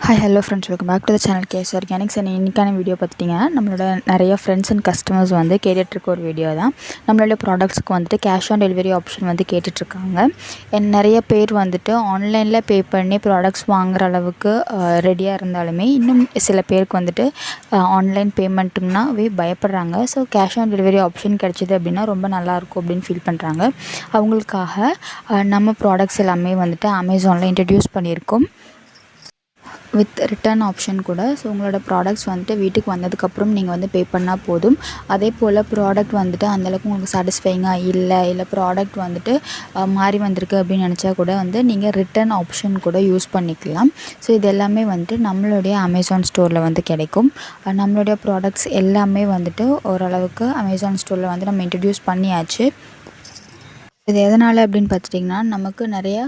Hi, hello friends, welcome back to the channel K.S.organics. and இன்னைக்கான video பார்த்தீங்கன்னா நம்மளோட நிறைய ஃப்ரெண்ட்ஸ் அண்ட் கஸ்டமர்ஸ் வந்து கேட்டுட்ருக்க ஒரு வீடியோ தான். நம்மளோட ப்ராடக்ட்ஸ்க்கு வந்துட்டு கேஷ் ஆன் டெலிவரி ஆப்ஷன் வந்து கேட்டுட்ருக்காங்க. நிறைய பேர் வந்துட்டு ஆன்லைனில் பே பண்ணி ப்ராடக்ட்ஸ் வாங்குகிற அளவுக்கு ரெடியாக இருந்தாலுமே இன்னும் சில பேருக்கு வந்துட்டு ஆன்லைன் பேமெண்ட்டுங்கனாவே பயப்படுறாங்க. So cash on delivery option கிடச்சிது அப்படின்னா ரொம்ப நல்லாயிருக்கும் அப்படின்னு ஃபீல் பண்ணுறாங்க. அவங்களுக்காக நம்ம ப்ராடக்ட்ஸ் எல்லாமே வந்துட்டு அமேசானில் இன்ட்ரடியூஸ் பண்ணியிருக்கோம் வித் ரிட்டர்ன் ஆப்ஷன் கூட. ஸோ உங்களோட ப்ராடக்ட்ஸ் வந்துட்டு வீட்டுக்கு வந்ததுக்கப்புறம் நீங்கள் வந்து பே பண்ணால் போதும். அதே போல் ப்ராடக்ட் வந்துட்டு அந்தளவுக்கு உங்களுக்கு சாட்டிஸ்ஃபைங்காக இல்லை ப்ராடக்ட் வந்துட்டு மாறி வந்திருக்கு அப்படின்னு நினச்சா கூட வந்து நீங்கள் ரிட்டர்ன் ஆப்ஷன் கூட யூஸ் பண்ணிக்கலாம். ஸோ இது எல்லாமே வந்துட்டு நம்மளுடைய அமேசான் ஸ்டோரில் வந்து கிடைக்கும். நம்மளுடைய ப்ராடக்ட்ஸ் எல்லாமே வந்துட்டு ஓரளவுக்கு அமேசான் ஸ்டோரில் வந்து நம்ம இன்ட்ரடியூஸ் பண்ணியாச்சு. இது எதனால் அப்படின்னு பார்த்துட்டிங்கன்னா, நமக்கு நிறையா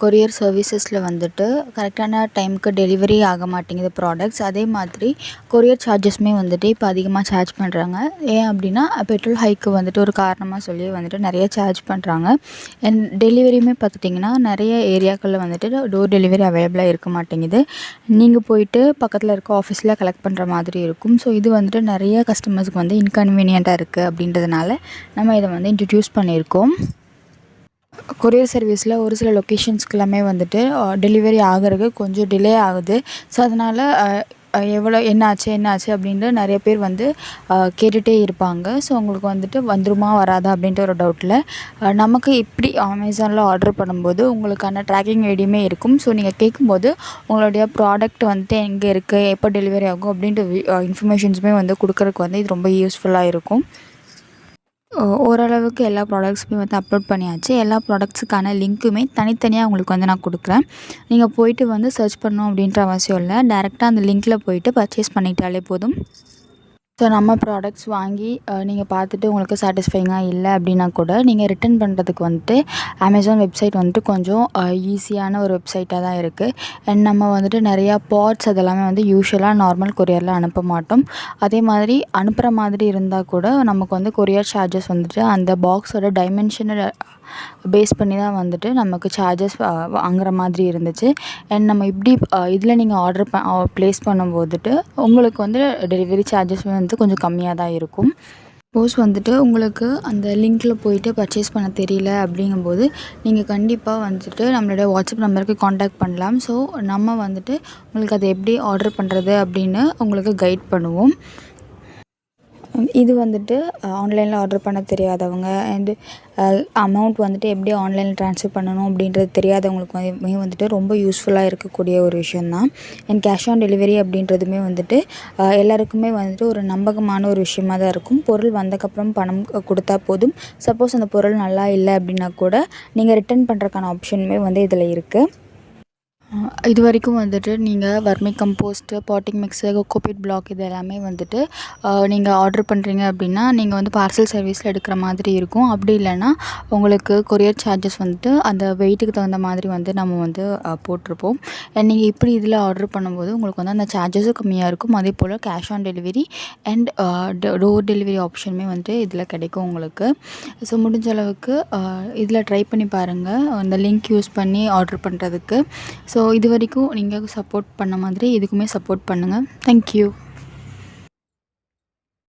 கொரியர் சர்வீசஸில் வந்துட்டு கரெக்டான டைமுக்கு டெலிவரி ஆக மாட்டேங்குது ப்ராடக்ட்ஸ். அதே மாதிரி கொரியர் சார்ஜஸுமே வந்துட்டு இப்போ அதிகமாக சார்ஜ் பண்ணுறாங்க. ஏன் அப்படின்னா பெட்ரோல் ஹைக்கு வந்துட்டு ஒரு காரணமாக சொல்லி வந்துட்டு நிறைய சார்ஜ் பண்ணுறாங்க. அண்ட் டெலிவரியுமே பார்த்துட்டிங்கன்னா நிறைய ஏரியாக்களில் வந்துட்டு டோர் டெலிவரி அவைலபிளாக இருக்க மாட்டேங்குது. நீங்கள் போயிட்டு பக்கத்தில் இருக்க ஆஃபீஸில் கலெக்ட் பண்ணுற மாதிரி இருக்கும். ஸோ இது வந்துட்டு நிறைய கஸ்டமர்ஸுக்கு வந்து இன்கன்வீனியண்ட்டாக இருக்குது அப்படின்றதுனால நம்ம இதை வந்து இன்ட்ரடியூஸ் பண்ணியிருக்கோம். கொரியர் சர்வீஸில் ஒரு சில லொக்கேஷன்ஸ்க்கு எல்லாமே வந்துட்டு டெலிவரி ஆகிறதுக்கு கொஞ்சம் டிலே ஆகுது. ஸோ அதனால் எவ்வளோ என்னாச்சு அப்படின்ட்டு நிறைய பேர் வந்து கேட்டுகிட்டே இருப்பாங்க. ஸோ உங்களுக்கு வந்துட்டு வந்துருமா வராதா அப்படின்ற ஒரு டவுட்டில் நமக்கு இப்படி அமேசானில் ஆர்டர் பண்ணும்போது உங்களுக்கான ட்ராக்கிங் ஐடியுமே இருக்கும். ஸோ நீங்கள் கேட்கும்போது உங்களுடைய ப்ராடக்ட் வந்துட்டு எங்கே இருக்குது, எப்போ டெலிவரி ஆகும் அப்படின்ற இன்ஃபர்மேஷன்ஸுமே வந்து கொடுக்குறதுக்கு வந்து இது ரொம்ப யூஸ்ஃபுல்லாக இருக்கும். ஓரளவுக்கு எல்லா ப்ராடக்ட்ஸுமே வந்து அப்லோட் பண்ணியாச்சு. எல்லா ப்ராடக்ட்ஸுக்கான லிங்க்குமே தனித்தனியாக உங்களுக்கு வந்து நான் கொடுக்குறேன். நீங்கள் போயிட்டு வந்து சர்ச் பண்ணணும் அப்படின்ற அவசியம் இல்லை. டேரெக்டாக அந்த லிங்க்கில் போயிட்டு பர்ச்சேஸ் பண்ணிக்கிட்டாலே போதும். ஸோ நம்ம ப்ராடக்ட்ஸ் வாங்கி நீங்கள் பார்த்துட்டு உங்களுக்கு சாட்டிஸ்ஃபைங்காக இல்லை அப்படின்னா கூட நீங்கள் ரிட்டன் பண்ணுறதுக்கு வந்துட்டு அமேசான் வெப்சைட் வந்துட்டு கொஞ்சம் ஈஸியான ஒரு வெப்சைட்டாக தான் இருக்குது. அண்ட் நம்ம வந்துட்டு நிறையா பாட்ஸ் அதெல்லாமே வந்து யூஷுவலாக நார்மல் கொரியரில் அனுப்ப மாட்டோம். அதே மாதிரி அனுப்புகிற மாதிரி இருந்தால் கூட நமக்கு வந்து கொரியர் சார்ஜஸ் வந்துட்டு அந்த பாக்ஸோட டைமென்ஷனை பேஸ் பண்ணி தான் வந்துட்டு நமக்கு சார்ஜஸ் வாங்குற மாதிரி இருந்துச்சு. அண்ட் நம்ம இப்படி இதில் நீங்கள் ஆர்டர் ப்ளேஸ் பண்ணும்போதுட்டு உங்களுக்கு வந்து டெலிவரி சார்ஜஸ் வந்து கொஞ்சம் கம்மியாக தான் இருக்கும். சப்போஸ் வந்துட்டு உங்களுக்கு அந்த லிங்க்கில் போயிட்டு பர்ச்சேஸ் பண்ண தெரியல அப்படிங்கும்போது நீங்கள் கண்டிப்பாக வந்துட்டு நம்மளுடைய வாட்ஸ்அப் நம்பருக்கு காண்டாக்ட் பண்ணலாம். ஸோ நம்ம வந்துட்டு உங்களுக்கு அதை எப்படி ஆர்டர் பண்ணுறது அப்படின்னு உங்களுக்கு கைட் பண்ணுவோம். இது வந்துட்டு ஆன்லைனில் ஆர்டர் பண்ண தெரியாதவங்க அண்டு அமௌண்ட் வந்துட்டு எப்படி ஆன்லைனில் ட்ரான்ஸ்ஃபர் பண்ணணும் அப்படின்றது தெரியாதவங்களுக்கு வந்துட்டு ரொம்ப யூஸ்ஃபுல்லாக இருக்கக்கூடிய ஒரு விஷயந்தான். அண்ட் கேஷ் ஆன் டெலிவரி அப்படின்றதுமே வந்துட்டு எல்லாருக்குமே வந்துட்டு ஒரு நம்பகமான ஒரு விஷயமாக தான் இருக்கும். பொருள் வந்தக்கப்புறம் பணம் கொடுத்தா போதும். சப்போஸ் அந்த பொருள் நல்லா இல்லை அப்படின்னா கூட நீங்கள் ரிட்டன் பண்ணுறதுக்கான ஆப்ஷனுமே வந்து இதில் இருக்குது. இது வரைக்கும் வந்துட்டு நீங்கள் vermicompost, potting mix, cocopeat block இது எல்லாமே வந்துட்டு நீங்கள் ஆர்டர் பண்ணுறீங்க அப்படின்னா நீங்கள் வந்து பார்சல் சர்வீஸில் எடுக்கிற மாதிரி இருக்கும். அப்படி இல்லைன்னா உங்களுக்கு கொரியர் சார்ஜஸ் வந்துட்டு அந்த வெயிட்டுக்கு தகுந்த மாதிரி வந்து நம்ம வந்து போட்டிருப்போம். நீங்கள் இப்படி இதில் ஆர்டர் பண்ணும்போது உங்களுக்கு வந்து அந்த சார்ஜஸும் கம்மியாக இருக்கும். அதே போல் cash on delivery and door delivery ஆப்ஷனுமே வந்துட்டு இதில் கிடைக்கும் உங்களுக்கு. ஸோ முடிஞ்ச அளவுக்கு இதில் ட்ரை பண்ணி பாருங்கள் அந்த லிங்க் யூஸ் பண்ணி ஆர்டர் பண்ணுறதுக்கு. ஸோ இது வரைக்கும் நீங்கள் சப்போர்ட் பண்ண மாதிரி இதுக்குமே சப்போர்ட் பண்ணுங்கள். தேங்க்யூ.